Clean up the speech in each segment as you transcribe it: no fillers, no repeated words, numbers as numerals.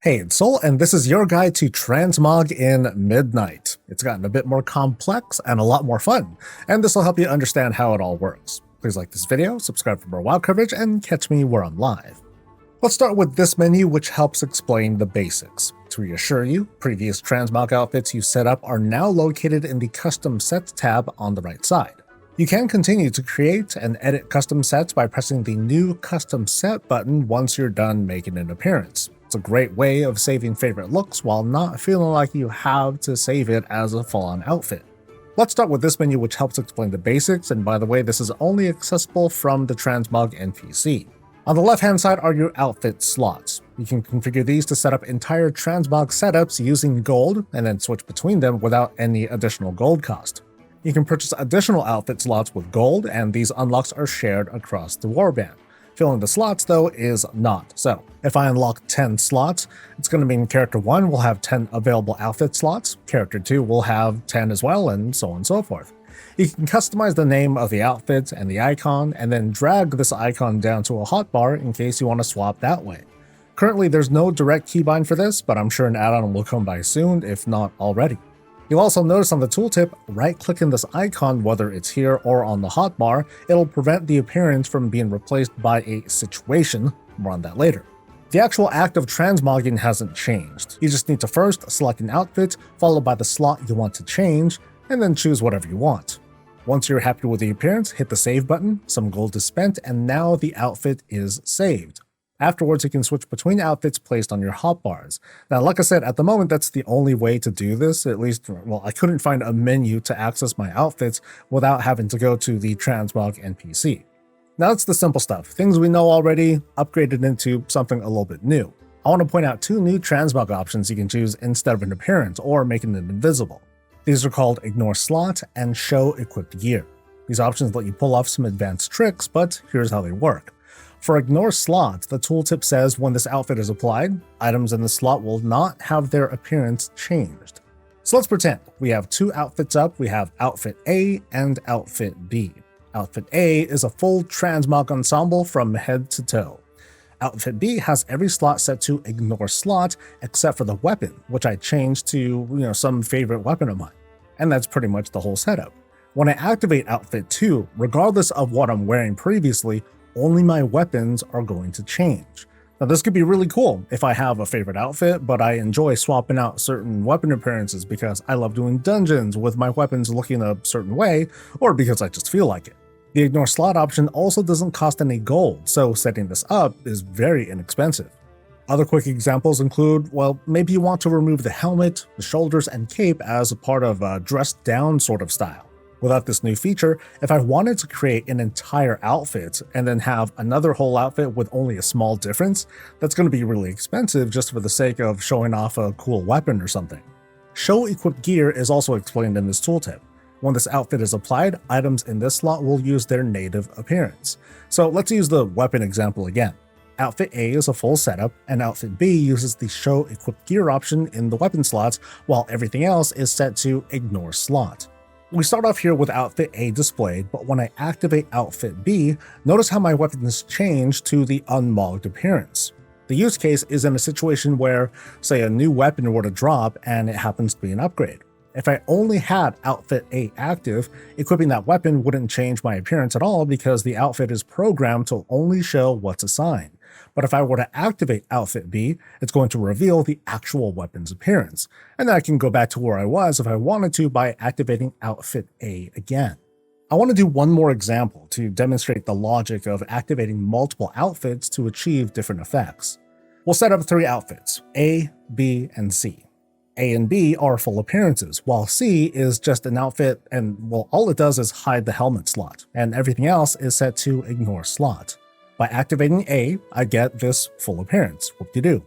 Hey, it's Soul, and this is your guide to Transmog in Midnight. It's gotten a bit more complex and a lot more fun, and this will help you understand how it all works. Please like this video, subscribe for more WoW coverage, and catch me where I'm live. Let's start with this menu, which helps explain the basics. To reassure you, previous Transmog outfits you set up are now located in the Custom Sets tab on the right side. You can continue to create and edit custom sets by pressing the New Custom Set button once you're done making an appearance. It's a great way of saving favorite looks while not feeling like you have to save it as a full-on outfit. Let's start with this menu, which helps explain the basics, and by the way, this is only accessible from the Transmog NPC. On the left-hand side are your outfit slots. You can configure these to set up entire Transmog setups using gold, and then switch between them without any additional gold cost. You can purchase additional outfit slots with gold, and these unlocks are shared across the warband. Filling the slots, though, is not. So, if I unlock 10 slots, it's going to mean Character 1 will have 10 available outfit slots, Character 2 will have 10 as well, and so on and so forth. You can customize the name of the outfit and the icon, and then drag this icon down to a hotbar in case you want to swap that way. Currently, there's no direct keybind for this, but I'm sure an add-on will come by soon, if not already. You'll also notice on the tooltip, right-clicking this icon, whether it's here or on the hotbar, it'll prevent the appearance from being replaced by a situation. More on that later. The actual act of transmogging hasn't changed. You just need to first select an outfit, followed by the slot you want to change, and then choose whatever you want. Once you're happy with the appearance, hit the save button, some gold is spent, and now the outfit is saved. Afterwards, you can switch between outfits placed on your hotbars. Now, like I said, at the moment, that's the only way to do this. At least, well, I couldn't find a menu to access my outfits without having to go to the Transmog NPC. Now, that's the simple stuff. Things we know already, upgraded into something a little bit new. I want to point out two new Transmog options you can choose instead of an appearance or making it invisible. These are called Ignore Slot and Show Equipped Gear. These options let you pull off some advanced tricks, but here's how they work. For Ignore Slot, the tooltip says when this outfit is applied, items in the slot will not have their appearance changed. So let's pretend we have two outfits up. We have Outfit A and Outfit B. Outfit A is a full Transmog ensemble from head to toe. Outfit B has every slot set to Ignore Slot except for the weapon, which I changed to, some favorite weapon of mine. And that's pretty much the whole setup. When I activate Outfit 2, regardless of what I'm wearing previously, only my weapons are going to change. Now, this could be really cool if I have a favorite outfit, but I enjoy swapping out certain weapon appearances because I love doing dungeons with my weapons looking a certain way, or because I just feel like it. The Ignore Slot option also doesn't cost any gold, so setting this up is very inexpensive. Other quick examples include, well, maybe you want to remove the helmet, the shoulders, and cape as a part of a dressed down sort of style. Without this new feature, if I wanted to create an entire outfit and then have another whole outfit with only a small difference, that's going to be really expensive just for the sake of showing off a cool weapon or something. Show Equipped Gear is also explained in this tooltip. When this outfit is applied, items in this slot will use their native appearance. So let's use the weapon example again. Outfit A is a full setup, and Outfit B uses the Show Equipped Gear option in the weapon slots, while everything else is set to Ignore Slot. We start off here with Outfit A displayed, but when I activate Outfit B, notice how my weapons change to the unmogged appearance. The use case is in a situation where, say, a new weapon were to drop and it happens to be an upgrade. If I only had Outfit A active, equipping that weapon wouldn't change my appearance at all because the outfit is programmed to only show what's assigned. But if I were to activate Outfit B, it's going to reveal the actual weapon's appearance. And then I can go back to where I was if I wanted to by activating Outfit A again. I want to do one more example to demonstrate the logic of activating multiple outfits to achieve different effects. We'll set up three outfits, A, B, and C. A and B are full appearances, while C is just an outfit and, well, all it does is hide the helmet slot, and everything else is set to Ignore Slot. By activating A, I get this full appearance, whoop-de-doo.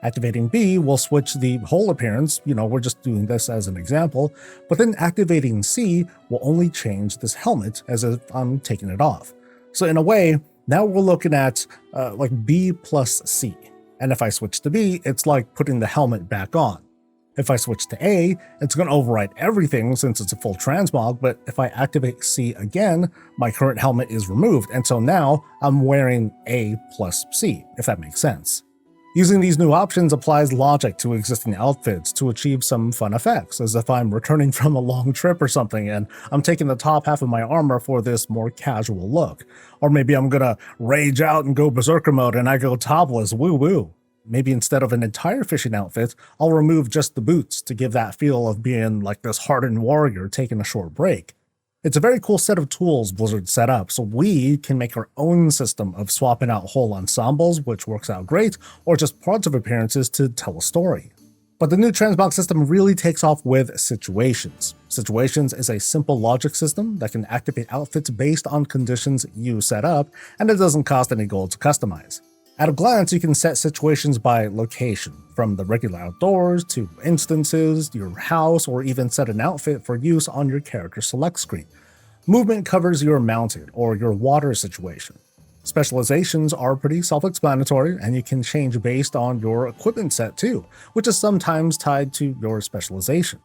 Activating B will switch the whole appearance, we're just doing this as an example, but then activating C will only change this helmet as if I'm taking it off. So in a way, now we're looking at like B plus C, and if I switch to B, it's like putting the helmet back on. If I switch to A, it's going to overwrite everything since it's a full transmog, but if I activate C again, my current helmet is removed, and so now I'm wearing A plus C, if that makes sense. Using these new options applies logic to existing outfits to achieve some fun effects, as if I'm returning from a long trip or something and I'm taking the top half of my armor for this more casual look. Or maybe I'm gonna rage out and go berserker mode and I go topless, woo woo. Maybe instead of an entire fishing outfit, I'll remove just the boots to give that feel of being like this hardened warrior taking a short break. It's a very cool set of tools Blizzard set up, so we can make our own system of swapping out whole ensembles, which works out great, or just parts of appearances to tell a story. But the new Transmog system really takes off with Situations. Situations is a simple logic system that can activate outfits based on conditions you set up, and it doesn't cost any gold to customize. At a glance, you can set situations by location, from the regular outdoors to instances, your house, or even set an outfit for use on your character select screen. Movement covers your mounted or your water situation. Specializations are pretty self-explanatory, and you can change based on your equipment set too, which is sometimes tied to your specialization.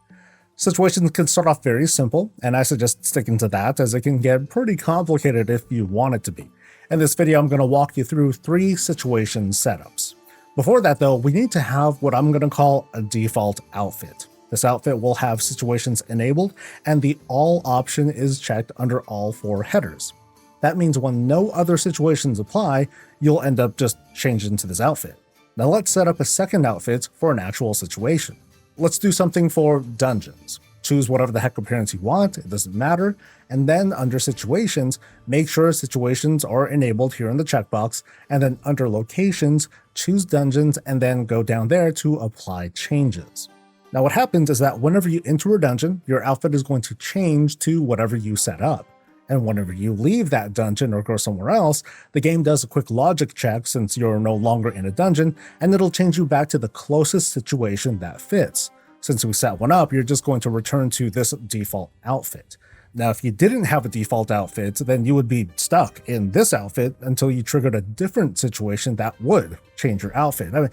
Situations can start off very simple, and I suggest sticking to that as it can get pretty complicated if you want it to be. In this video, I'm going to walk you through 3 situation setups. Before that though, we need to have what I'm going to call a default outfit. This outfit will have situations enabled, and the all option is checked under all 4 headers. That means when no other situations apply, you'll end up just changing to this outfit. Now let's set up a second outfit for an actual situation. Let's do something for dungeons. Choose whatever the heck appearance you want, it doesn't matter, and then under situations, make sure situations are enabled here in the checkbox, and then under locations, choose dungeons and then go down there to apply changes. Now what happens is that whenever you enter a dungeon, your outfit is going to change to whatever you set up. And whenever you leave that dungeon or go somewhere else, the game does a quick logic check since you're no longer in a dungeon, and it'll change you back to the closest situation that fits. Since we set one up, you're just going to return to this default outfit. Now, if you didn't have a default outfit, then you would be stuck in this outfit until you triggered a different situation that would change your outfit. I mean,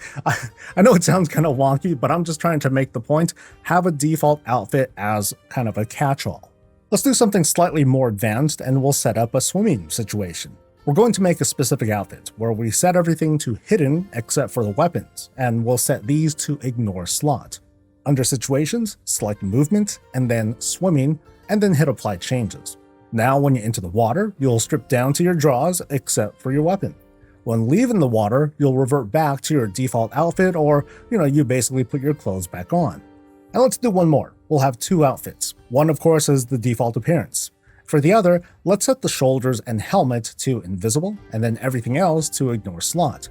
I know it sounds kind of wonky, but I'm just trying to make the point. Have a default outfit as kind of a catch-all. Let's do something slightly more advanced, and we'll set up a swimming situation. We're going to make a specific outfit where we set everything to hidden except for the weapons, and we'll set these to ignore slot. Under situations, select movement and then swimming, and then hit apply changes. Now when you enter the water, you'll strip down to your drawers except for your weapon. When leaving the water, you'll revert back to your default outfit, or you basically put your clothes back on. And let's do one more. We'll have 2 outfits. One of course is the default appearance. For the other, let's set the shoulders and helmet to invisible, and then everything else to ignore slot.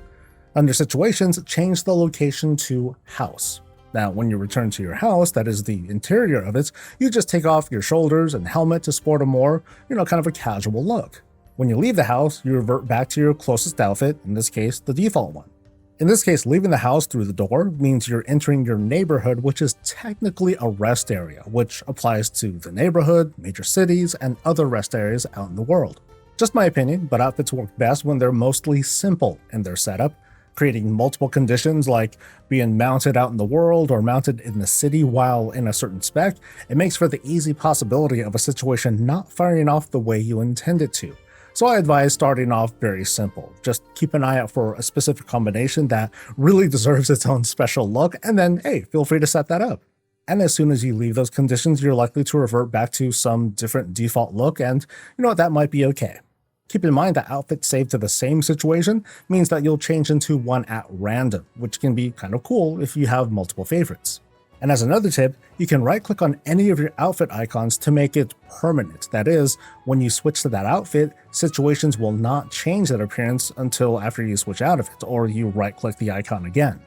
Under situations, change the location to house. Now, when you return to your house, that is the interior of it, you just take off your shoulders and helmet to sport a more, kind of a casual look. When you leave the house, you revert back to your closest outfit, in this case, the default one. In this case, leaving the house through the door means you're entering your neighborhood, which is technically a rest area, which applies to the neighborhood, major cities, and other rest areas out in the world. Just my opinion, but outfits work best when they're mostly simple in their setup. Creating multiple conditions like being mounted out in the world or mounted in the city while in a certain spec, it makes for the easy possibility of a situation not firing off the way you intend it to. So I advise starting off very simple. Just keep an eye out for a specific combination that really deserves its own special look, and then hey, feel free to set that up. And as soon as you leave those conditions, you're likely to revert back to some different default look, and that might be okay. Keep in mind that outfits saved to the same situation means that you'll change into one at random, which can be kind of cool if you have multiple favorites. And as another tip, you can right-click on any of your outfit icons to make it permanent. That is, when you switch to that outfit, situations will not change that appearance until after you switch out of it, or you right-click the icon again.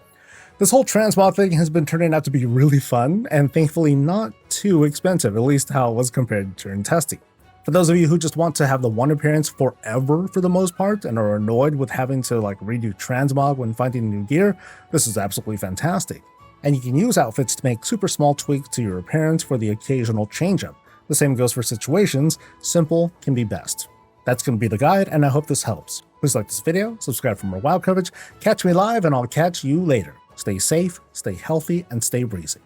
This whole transmog thing has been turning out to be really fun, and thankfully not too expensive, at least how it was compared during testing. For those of you who just want to have the one appearance forever for the most part and are annoyed with having to redo transmog when finding new gear, this is absolutely fantastic. And you can use outfits to make super small tweaks to your appearance for the occasional change-up. The same goes for situations. Simple can be best. That's going to be the guide, and I hope this helps. Please like this video, subscribe for more WoW coverage, catch me live, and I'll catch you later. Stay safe, stay healthy, and stay breezy.